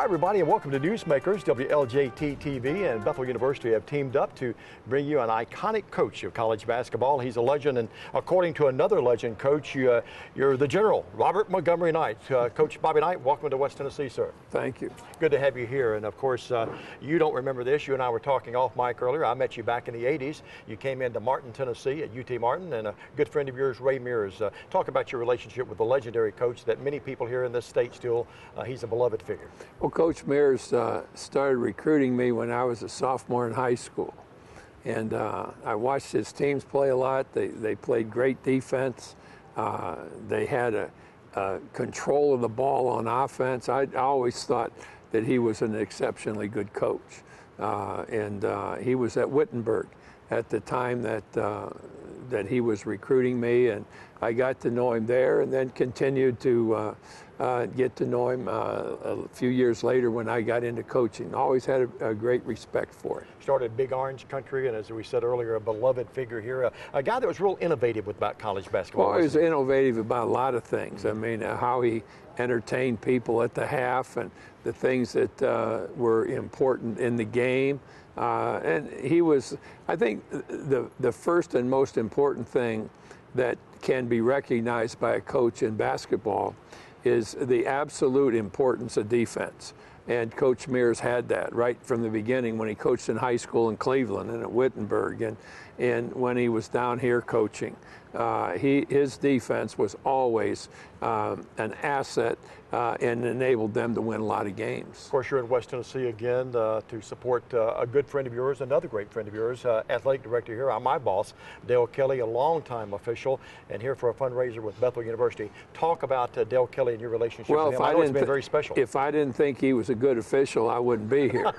Hi, everybody, and welcome to Newsmakers. WLJT TV and Bethel University have teamed up to bring you an iconic coach of college basketball. He's a legend, and according to another legend coach, you're the General, Robert Montgomery Knight. Coach Bobby Knight, welcome to West Tennessee, sir. Thank you. Good to have you here. And of course, you don't remember this. You and I were talking off mic earlier. I met you back in the 80s. You came into Martin, Tennessee at UT Martin, and a good friend of yours, Ray Mears. Talk about your relationship with the legendary coach that many people here in this state still, he's a beloved figure. Well, Coach Mears started recruiting me when I was a sophomore in high school. And I watched his teams play a lot. They played great defense. They had a control of the ball on offense. I always thought that he was an exceptionally good coach. He was at Wittenberg at the time that he was recruiting me, and I got to know him there, and then continued to get to know him a few years later when I got into coaching. Always had a great respect for him. Started Big Orange Country, and as we said earlier, a beloved figure here, a guy that was real innovative about college basketball. Well, he was innovative about a lot of things. I mean, how he entertained people at the half and the things that were important in the game. And he was, I think, the first and most important thing that can be recognized by a coach in basketball is the absolute importance of defense. And Coach Mears had that right from the beginning when he coached in high school in Cleveland and at Wittenberg, and when he was down here coaching. His defense was always an asset and enabled them to win a lot of games. Of course, you're in West Tennessee again to support a good friend of yours, another great friend of yours, athletic director here. I'm my boss, Dale Kelly, a longtime official, and here for a fundraiser with Bethel University. Talk about Dale Kelly and your relationship with him. I know it's been very special. If I didn't think he was a good official, I wouldn't be here.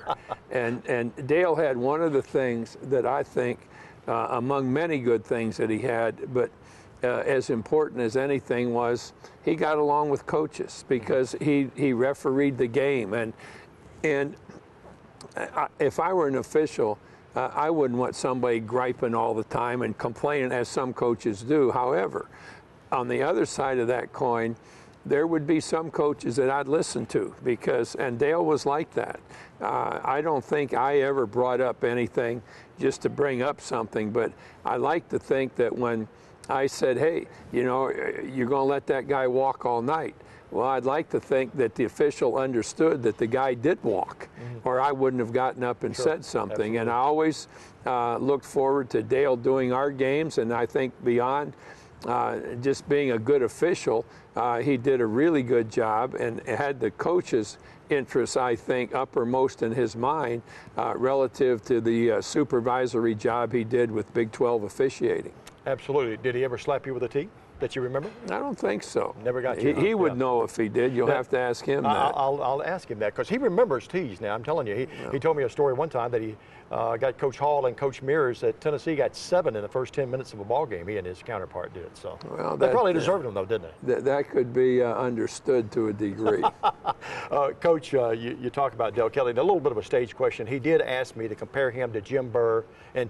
and Dale had one of the things that I think, among many good things that he had, but as important as anything was, he got along with coaches because he refereed the game. And if I were an official, I wouldn't want somebody griping all the time and complaining, as some coaches do. However, on the other side of that coin, there would be some coaches that I'd listen to and Dale was like that. I don't think I ever brought up anything just to bring up something, but I like to think that when I said, hey, you know, you're going to let that guy walk all night. Well, I'd like to think that the official understood that the guy did walk, or I wouldn't have gotten up and said something. Absolutely. And I always looked forward to Dale doing our games, and I think beyond just being a good official, he did a really good job and had the coach's interests, I think, uppermost in his mind relative to the supervisory job he did with Big 12 officiating. Absolutely. Did he ever slap you with a tee that you remember? I don't think so. Never got you. He would know if he did. You'll have to ask him that. I'll ask him that because he remembers tees now. I'm telling you. He told me a story one time that he got Coach Hall and Coach Mears at Tennessee got 7 in the first 10 minutes of a ball game. He and his counterpart did. So they probably deserved him, though, didn't they? That could be understood to a degree. Coach, you talk about Dale Kelly. A little bit of a stage question. He did ask me to compare him to Jim Burr and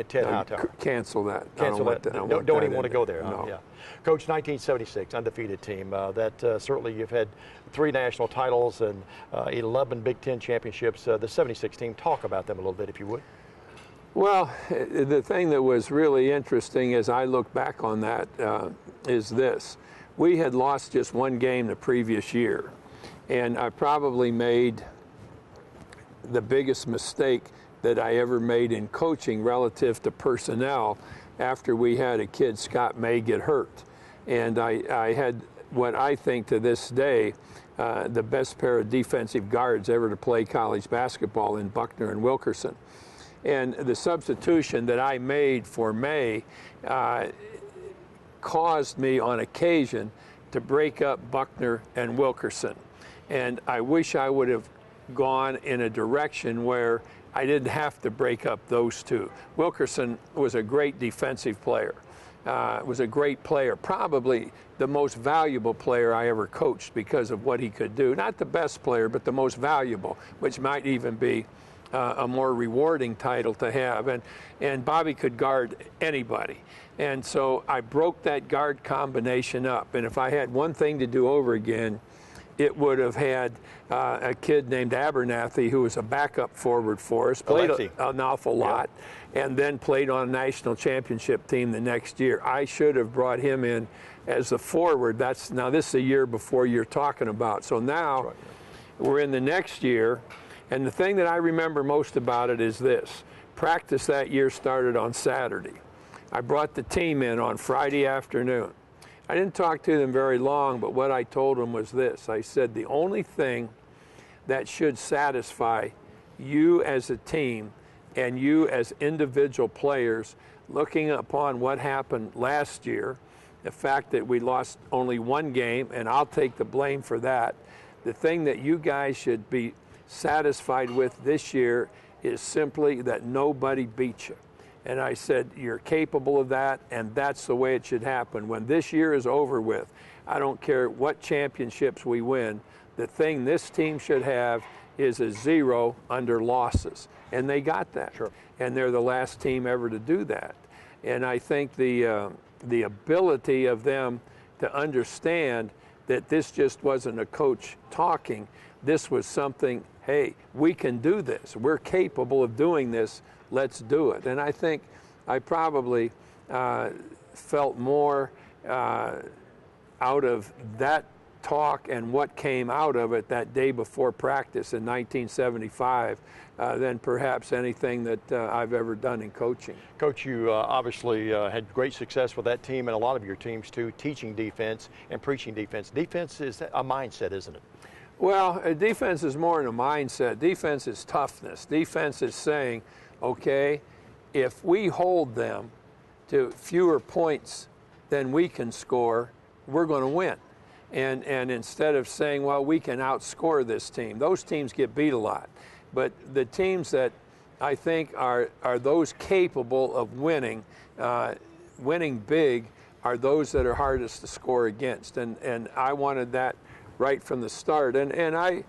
Ted Hightower. Cancel that. Cancel that. Don't even want to go there. No. Yeah. Coach, 1976, undefeated team. That certainly you've had 3 national titles and 11 Big Ten championships. The 76 team, talk about them a little bit, if you would. Well, the thing that was really interesting as I look back on that is this. We had lost just 1 game the previous year, and I probably made the biggest mistake that I ever made in coaching relative to personnel after we had a kid, Scott May, get hurt. And I had what I think to this day, the best pair of defensive guards ever to play college basketball in Buckner and Wilkerson. And the substitution that I made for May caused me on occasion to break up Buckner and Wilkerson. And I wish I would have gone in a direction where I didn't have to break up those two. Wilkerson was a great defensive player. Was a great player, probably the most valuable player I ever coached because of what he could do. Not the best player, but the most valuable, which might even be a more rewarding title to have. And Bobby could guard anybody. And so I broke that guard combination up. And if I had one thing to do over again, it would have had a kid named Abernathy who was a backup forward for us, played an awful lot, and then played on a national championship team the next year. I should have brought him in as a forward. Now this is a year before you're talking about. So now we're in the next year, and the thing that I remember most about it is this. Practice that year started on Saturday. I brought the team in on Friday afternoon. I didn't talk to them very long, but what I told them was this. I said, the only thing that should satisfy you as a team and you as individual players, looking upon what happened last year, the fact that we lost only one game, and I'll take the blame for that, the thing that you guys should be satisfied with this year is simply that nobody beat you. And I said, you're capable of that, and that's the way it should happen. When this year is over with, I don't care what championships we win, the thing this team should have is a 0 under losses. And they got that. Sure. And they're the last team ever to do that. And I think the ability of them to understand that this just wasn't a coach talking, this was something, hey, we can do this. We're capable of doing this. Let's do it. And I think I probably felt more out of that talk and what came out of it that day before practice in 1975 than perhaps anything that I've ever done in coaching. Coach, you obviously had great success with that team and a lot of your teams too, teaching defense and preaching defense. Defense is a mindset, isn't it? Well, defense is more than a mindset. Defense is toughness. Defense is saying, okay, if we hold them to fewer points than we can score, we're going to win. And instead of saying, well, we can outscore this team, those teams get beat a lot. But the teams that I think are those capable of winning, winning big, are those that are hardest to score against. And I wanted that right from the start. And I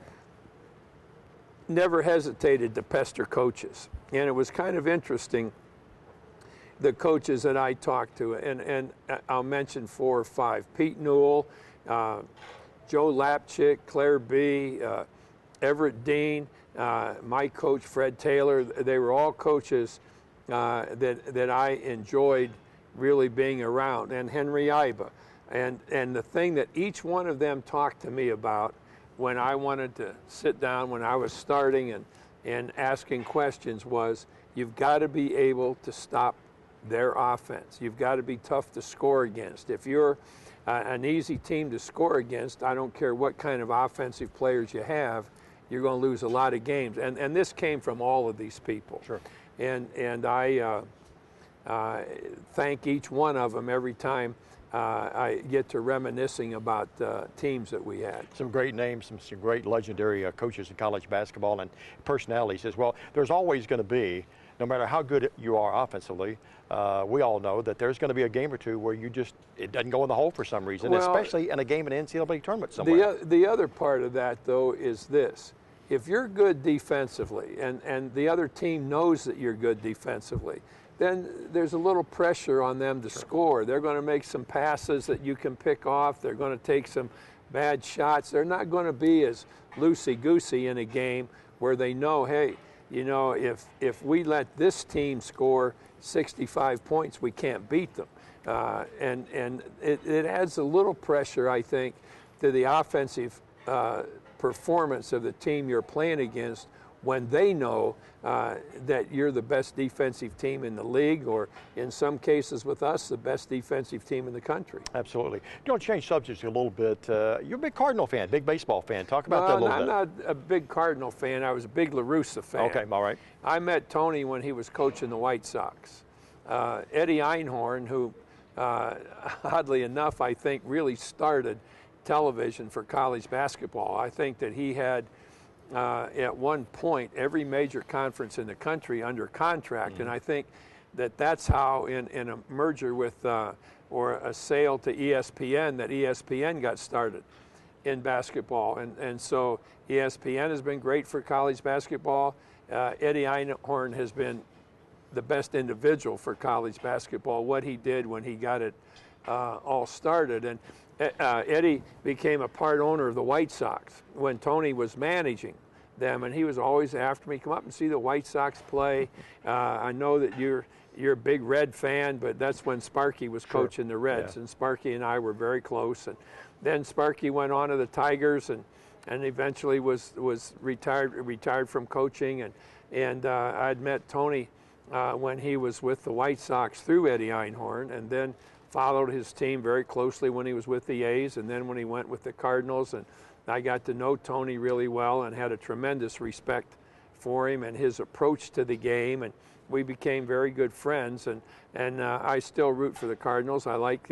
never hesitated to pester coaches. And it was kind of interesting, the coaches that I talked to, and I'll mention 4 or 5. Pete Newell, Joe Lapchick, Claire B., Everett Dean, my coach Fred Taylor. They were all coaches that I enjoyed really being around, and Henry Iba. And the thing that each one of them talked to me about when I wanted to sit down, when I was starting and asking questions, was you've got to be able to stop their offense. You've got to be tough to score against. If you're an easy team to score against, I don't care what kind of offensive players you have, you're going to lose a lot of games. And this came from all of these people. Sure. And I thank each one of them every time I get to reminiscing about teams that we had. Some great names, some great legendary coaches in college basketball and personalities as well. There's always going to be, no matter how good you are offensively, we all know that there's going to be a game or two where it doesn't go in the hole for some reason, well, especially in a game in an NCAA tournament somewhere. The other part of that, though, is this. If you're good defensively and the other team knows that you're good defensively, then there's a little pressure on them to score. They're going to make some passes that you can pick off. They're going to take some bad shots. They're not going to be as loosey-goosey in a game where they know, hey, you know, if we let this team score 65 points, we can't beat them. And it adds a little pressure, I think, to the offensive performance of the team you're playing against when they know that you're the best defensive team in the league, or in some cases with us, the best defensive team in the country. Absolutely. Don't change subjects a little bit. You're a big Cardinal fan, big baseball fan. Talk about that a little bit. I'm not a big Cardinal fan. I was a big La Russa fan. Okay, all right. I met Tony when he was coaching the White Sox. Eddie Einhorn, who oddly enough, I think really started television for college basketball. I think that he had at one point every major conference in the country under contract, and I think that that's how in a merger with or a sale to ESPN, that ESPN got started in basketball, and so ESPN has been great for college basketball. Eddie Einhorn has been the best individual for college basketball, what he did when he got it all started. Eddie became a part owner of the White Sox when Tony was managing them, and he was always after me, come up and see the White Sox play. I know that you're a big Red fan, but that's when Sparky was coaching the Reds, and Sparky and I were very close. And then Sparky went on to the Tigers, and eventually was retired from coaching. And I'd met Tony when he was with the White Sox through Eddie Einhorn, and then followed his team very closely when he was with the A's, and then when he went with the Cardinals. And I got to know Tony really well and had a tremendous respect for him and his approach to the game, and we became very good friends. And I still root for the Cardinals. I like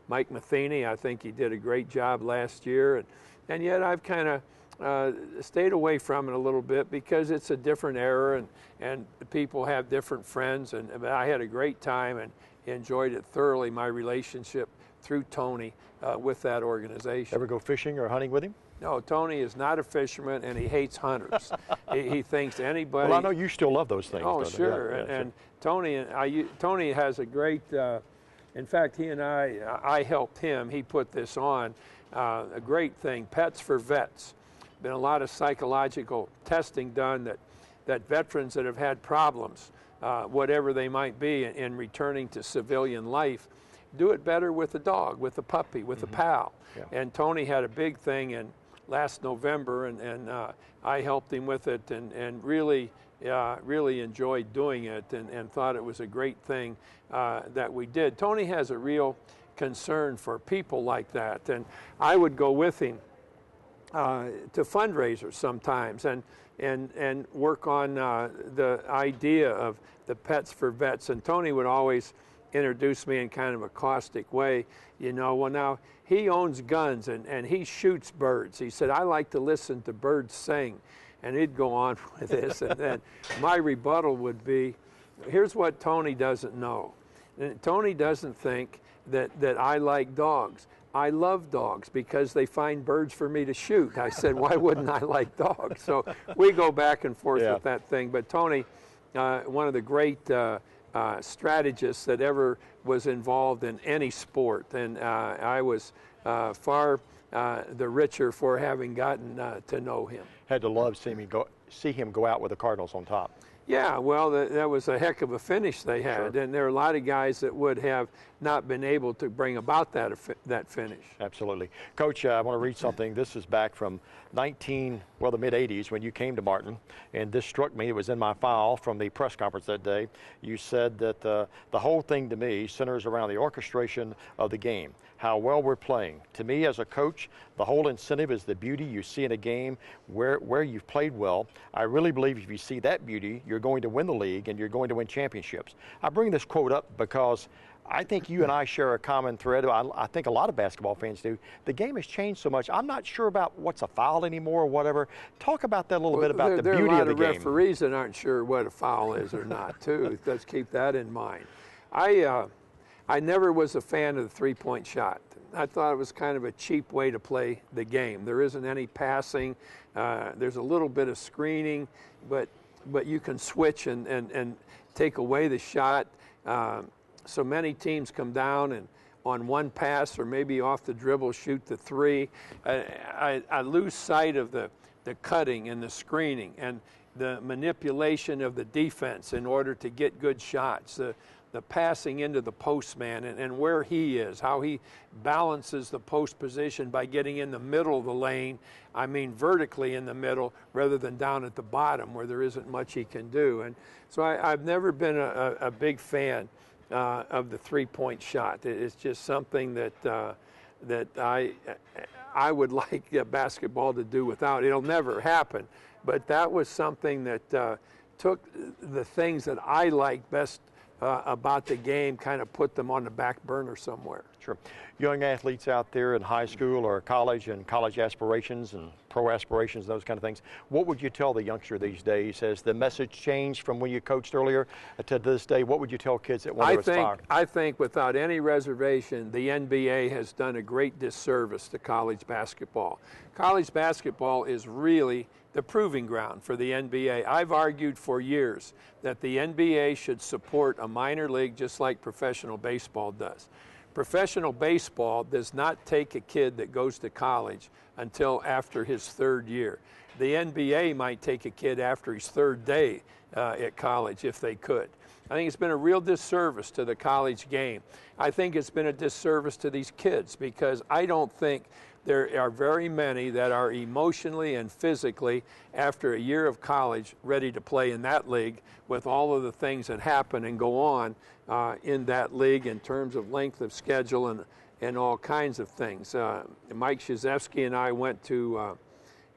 Mike Matheny. I think he did a great job last year, and yet I've kind of stayed away from it a little bit because it's a different era, and people have different friends. And I had a great time and enjoyed it thoroughly, my relationship through Tony with that organization. Ever go fishing or hunting with him? No, Tony is not a fisherman, and he hates hunters. he thinks anybody... Well, I know you still love those things. Oh, sure. And Tony has a great... in fact, he and I helped him. He put this on. A great thing, Pets for Vets. Been a lot of psychological testing done that veterans that have had problems, whatever they might be, in returning to civilian life, do it better with a dog, with a puppy, with a pal. Yeah. And Tony had a big thing in last November, and I helped him with it, and really enjoyed doing it, and thought it was a great thing that we did. Tony has a real concern for people like that, and I would go with him to fundraisers sometimes and work on the idea of the Pets for Vets. And Tony would always introduce me in kind of a caustic way, well, now he owns guns and he shoots birds. He said, I like to listen to birds sing. And he'd go on with this, and then my rebuttal would be, here's what Tony doesn't know. Tony doesn't think that I like dogs. I love dogs because they find birds for me to shoot. I said, why wouldn't I like dogs? So we go back and forth with that thing. But Tony, one of the great strategists that ever was involved in any sport, and I was far the richer for having gotten to know him. Had to love see him go out with the Cardinals on top. Yeah, well, that was a heck of a finish they had, and there are a lot of guys that would have not been able to bring about that finish. Absolutely. Coach, I want to read something. This is back from the mid-'80s when you came to Martin, and this struck me. It was in my file from the press conference that day. You said that the whole thing to me centers around the orchestration of the game, how well we're playing. To me, as a coach, the whole incentive is the beauty you see in a game where you've played well. I really believe if you see that beauty, you're going to win the league and you're going to win championships. I bring this quote up because I think you and I share a common thread. I think a lot of basketball fans do. The game has changed so much. I'm not sure about what's a foul anymore or whatever. Talk about that a little bit about the beauty of the game. There are a lot of referees that aren't sure what a foul is or not, too. Let's keep that in mind. I never was a fan of the three-point shot. I thought it was kind of a cheap way to play the game. There isn't any passing. There's a little bit of screening, but you can switch and take away the shot. So many teams come down and on one pass or maybe off the dribble shoot the three. I lose sight of the cutting and the screening and the manipulation of the defense in order to get good shots. The passing into the postman and where he is, how he balances the post position by getting in the middle of the lane, vertically in the middle rather than down at the bottom where there isn't much he can do. And so I've never been a big fan of the three-point shot. It's just something that I would like basketball to do without. It'll never happen, but that was something that took the things that I like best about the game, kind of put them on the back burner somewhere. Sure. Young athletes out there in high school or college and college aspirations and pro aspirations, those kind of things, what would you tell the youngster these days? Has the message changed from when you coached earlier to this day? What would you tell kids that want to aspire? I think without any reservation, the NBA has done a great disservice to college basketball. College basketball is really the proving ground for the NBA. I've argued for years that the NBA should support a minor league just like professional baseball does. professional baseball does not take a kid that goes to college until after his third year. The NBA might take a kid after his third day at college if they could. I think it's been a real disservice to the college game. I think it's been a disservice to these kids because I don't think there are very many that are emotionally and physically, after a year of college, ready to play in that league with all of the things that happen and go on in that league in terms of length of schedule and all kinds of things. Mike Krzyzewski and I went to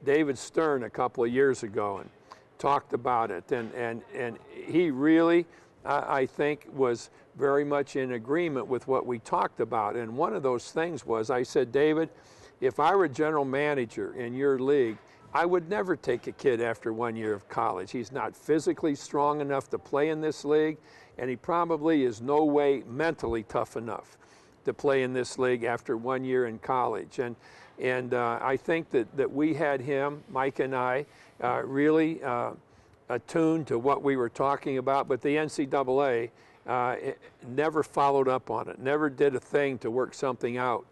David Stern a couple of years ago and talked about it, and he really, I think, was very much in agreement with what we talked about. And one of those things was, I said, David, if I were general manager in your league, I would never take a kid after 1 year of college. He's not physically strong enough to play in this league, and he probably is no way mentally tough enough to play in this league after 1 year in college. And I think that we had him, Mike and I, really attuned to what we were talking about, but the NCAA never followed up on it, never did a thing to work something out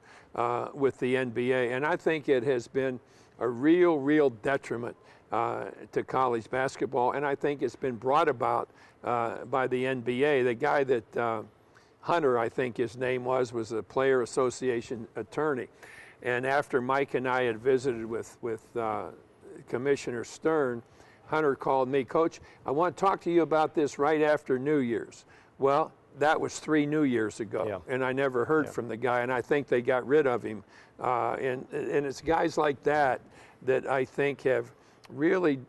with the NBA. And I think it has been a real detriment to college basketball, and I think it's been brought about by the NBA. The guy that Hunter, I think his name was a player association attorney. And after Mike and I had visited with Commissioner Stern, Hunter called me, Coach, I want to talk to you about this right after New Year's. Well, that was 3 New Years ago, and I never heard from the guy, and I think they got rid of him. And it's guys like that that I think have really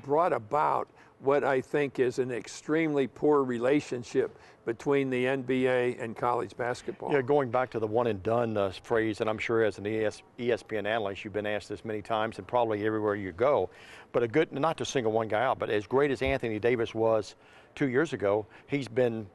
brought about what I think is an extremely poor relationship between the NBA and college basketball. Yeah, going back to the one and done phrase, and I'm sure as an ESPN analyst, you've been asked this many times and probably everywhere you go, but a good, not to single one guy out, but as great as Anthony Davis was 2 years ago, he's been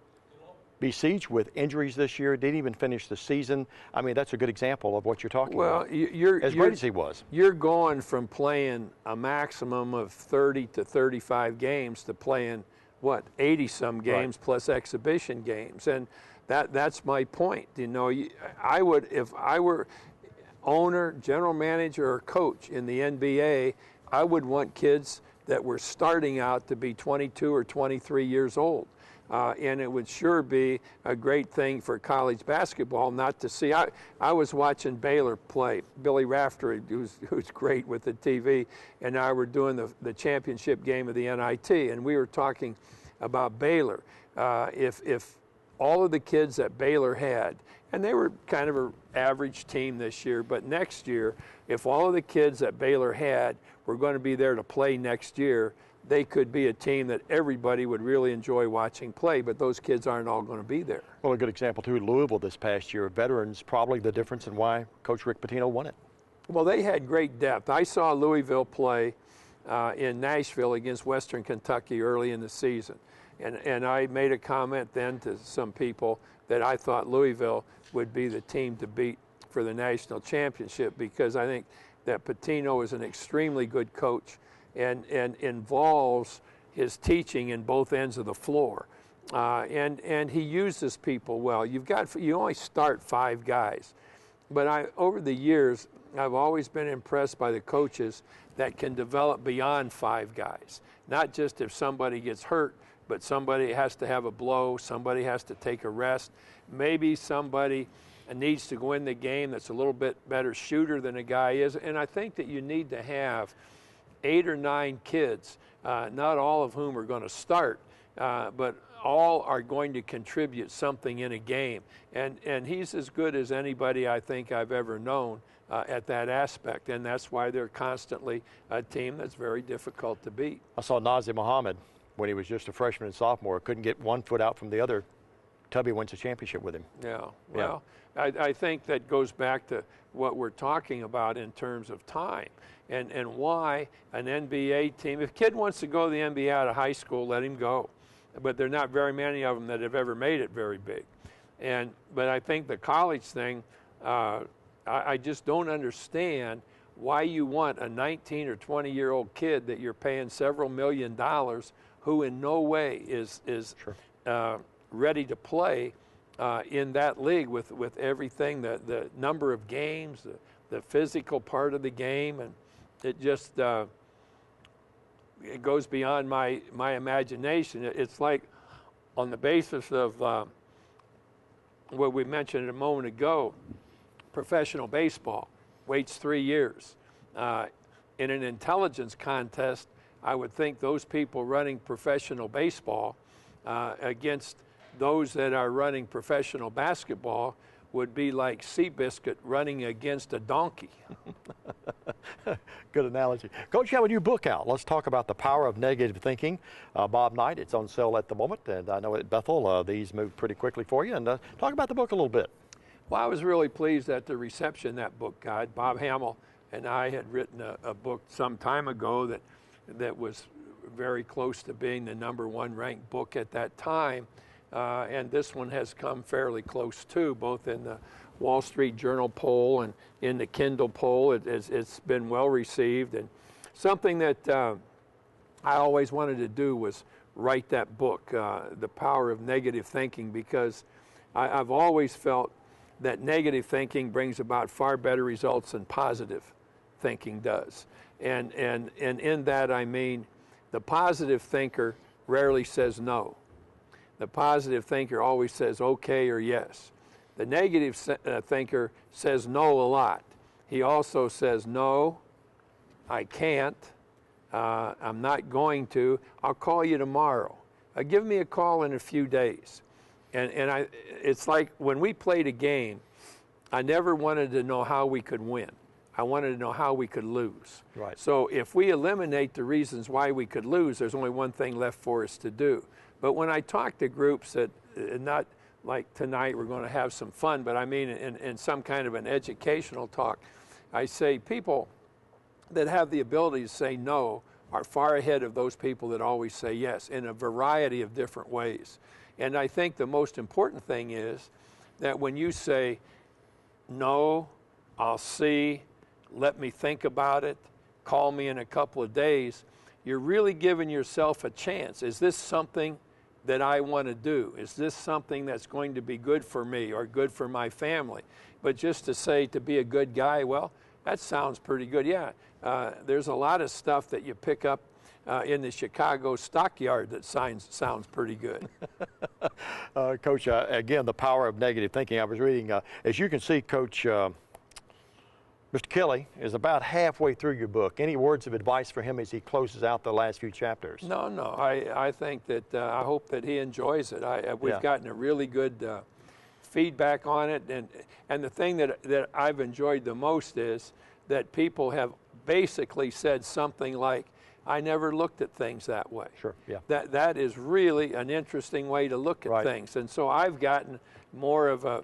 besieged with injuries this year, didn't even finish the season. I mean, that's a good example of what you're talking about. Well, as great as he was. You're going from playing a maximum of 30 to 35 games to playing, 80-some games plus exhibition games. And that's my point. You know, I would, if I were owner, general manager, or coach in the NBA, I would want kids that were starting out to be 22 or 23 years old. And it would sure be a great thing for college basketball not to see. I was watching Baylor play. Billy Rafter, who's great with the TV, and I were doing the championship game of the NIT, and we were talking about Baylor. If all of the kids that Baylor had, and they were kind of an average team this year, but next year, if all of the kids that Baylor had were going to be there to play next year, they could be a team that everybody would really enjoy watching play, but those kids aren't all going to be there. Well, a good example, too, Louisville this past year. Veterans, probably the difference in why Coach Rick Pitino won it. Well, they had great depth. I saw Louisville play in Nashville against Western Kentucky early in the season, and I made a comment then to some people that I thought Louisville would be the team to beat for the national championship because I think that Pitino is an extremely good coach and involves his teaching in both ends of the floor. And he uses people well. You only start 5 guys. But over the years, I've always been impressed by the coaches that can develop beyond 5 guys. Not just if somebody gets hurt, but somebody has to have a blow, somebody has to take a rest. Maybe somebody needs to go in the game that's a little bit better shooter than a guy is. And I think that you need to have 8 or 9 kids, not all of whom are going to start, but all are going to contribute something in a game. And he's as good as anybody I think I've ever known at that aspect. And that's why they're constantly a team that's very difficult to beat. I saw Nazir Muhammad when he was just a freshman and sophomore. Couldn't get one foot out from the other. Tubby wins the championship with him. Yeah, well, I think that goes back to what we're talking about in terms of time and why an NBA team, if a kid wants to go to the NBA out of high school, let him go. But there are not very many of them that have ever made it very big. But I think the college thing, I just don't understand why you want a 19 or 20-year-old kid that you're paying several $1 million who in no way is ready to play in that league with everything, the number of games, the physical part of the game, and it just it goes beyond my imagination. It's like, on the basis of what we mentioned a moment ago, professional baseball waits 3 years. In an intelligence contest, I would think those people running professional baseball against those that are running professional basketball would be like Seabiscuit running against a donkey. Good analogy. Coach, you have a new book out. Let's talk about the power of negative thinking. Bob Knight, it's on sale at the moment, and I know at Bethel these move pretty quickly for you. And talk about the book a little bit. Well, I was really pleased at the reception that book got. Bob Hamill and I had written a book some time ago that was very close to being the #1 ranked book at that time. And this one has come fairly close too, both in the Wall Street Journal poll and in the Kindle poll. It's been well received. And something that I always wanted to do was write that book, The Power of Negative Thinking, because I've always felt that negative thinking brings about far better results than positive thinking does. And in that, I mean, the positive thinker rarely says no. The positive thinker always says okay or yes. The negative thinker says no a lot. He also says no, I can't, I'm not going to, I'll call you tomorrow. Give me a call in a few days. And it's like when we played a game, I never wanted to know how we could win. I wanted to know how we could lose. Right. So if we eliminate the reasons why we could lose, there's only one thing left for us to do. But when I talk to groups that, not like tonight we're going to have some fun, but I mean in some kind of an educational talk, I say people that have the ability to say no are far ahead of those people that always say yes in a variety of different ways. And I think the most important thing is that when you say, no, I'll see, let me think about it, call me in a couple of days, you're really giving yourself a chance. Is this something that I want to do? Is this something that's going to be good for me or good for my family? But just to say, to be a good guy, well, that sounds pretty good. Yeah, there's a lot of stuff that you pick up in the Chicago stockyard that sounds pretty good. Coach, again, the power of negative thinking. I was reading, as you can see, Coach, Mr. Kelly is about halfway through your book. Any words of advice for him as he closes out the last few chapters? No. I think that I hope that he enjoys it. We've gotten a really good feedback on it, and the thing that I've enjoyed the most is that people have basically said something like, I never looked at things that way. Sure, yeah. That is really an interesting way to look at things. And so I've gotten more of a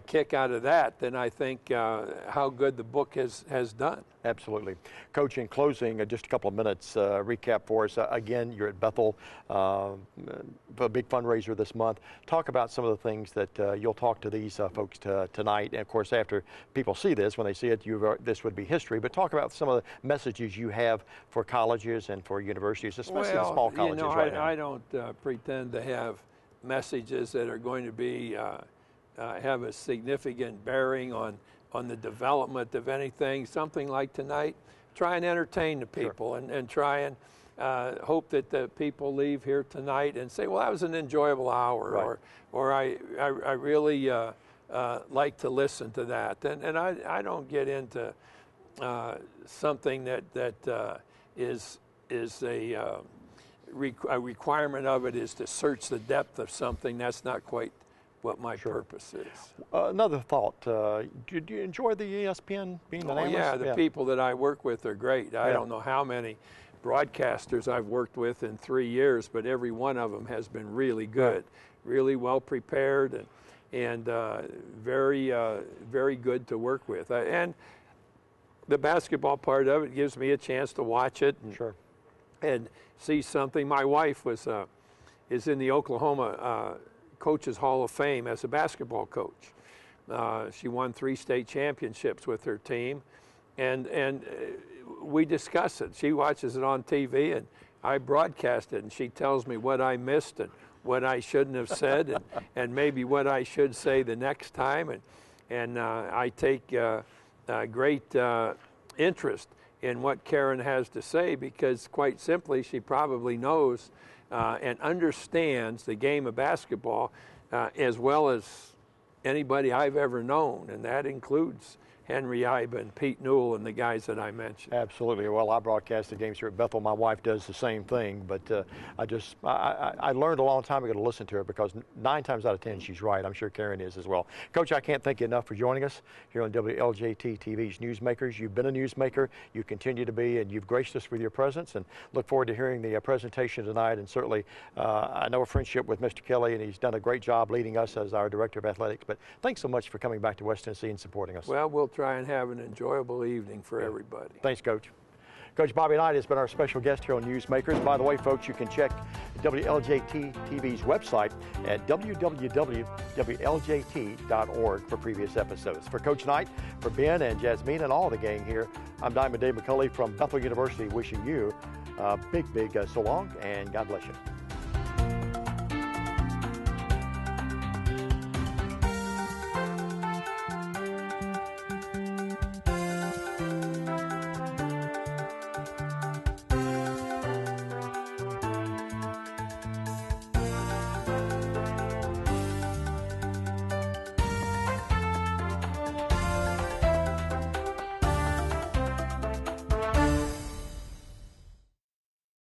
kick out of that than I think how good the book has done. Absolutely. Coach, in closing, just a couple of minutes, recap for us. Again, you're at Bethel, a big fundraiser this month. Talk about some of the things that you'll talk to these folks tonight. And of course, after people see this, when they see it, this would be history. But talk about some of the messages you have for colleges and for universities, especially the small colleges right now. I don't pretend to have messages that are going to be have a significant bearing on the development of anything. Something like tonight, try and entertain the people. Sure. and try and hope that the people leave here tonight and say, well, that was an enjoyable hour, right. or I really like to listen to that. And I don't get into something that is a requirement of it is to search the depth of something. That's not quite what my purpose is. Another thought, do you enjoy the ESPN being an analyst? Yeah, the people that I work with are great. I don't know how many broadcasters I've worked with in 3 years, but every one of them has been really good, really well prepared, and very good to work with. And the basketball part of it gives me a chance to watch it and see something. My wife is in the Oklahoma Coaches Hall of Fame as a basketball coach. She won 3 state championships with her team, and we discuss it. She watches it on TV, and I broadcast it, and she tells me what I missed and what I shouldn't have said, and maybe what I should say the next time. And I take great interest in what Karen has to say, because quite simply, she probably knows and understands the game of basketball as well as anybody I've ever known, and that includes Henry Iba and Pete Newell and the guys that I mentioned. Absolutely. Well, I broadcast the games here at Bethel. My wife does the same thing, but I learned a long time ago to listen to her, because 9 times out of 10 she's right. I'm sure Karen is as well. Coach, I can't thank you enough for joining us here on WLJT TV's Newsmakers. You've been a newsmaker, you continue to be, and you've graced us with your presence, and look forward to hearing the presentation tonight. And certainly I know a friendship with Mr. Kelly, and he's done a great job leading us as our Director of Athletics. But thanks so much for coming back to West Tennessee and supporting us. Well, we'll try and have an enjoyable evening for everybody. Thanks, Coach. Coach Bobby Knight has been our special guest here on Newsmakers. By the way, folks, you can check WLJT TV's website at www.wljt.org for previous episodes. For Coach Knight, for Ben and Jasmine and all the gang here, I'm Diamond Dave McCulley from Bethel University, wishing you a big so long, and God bless you.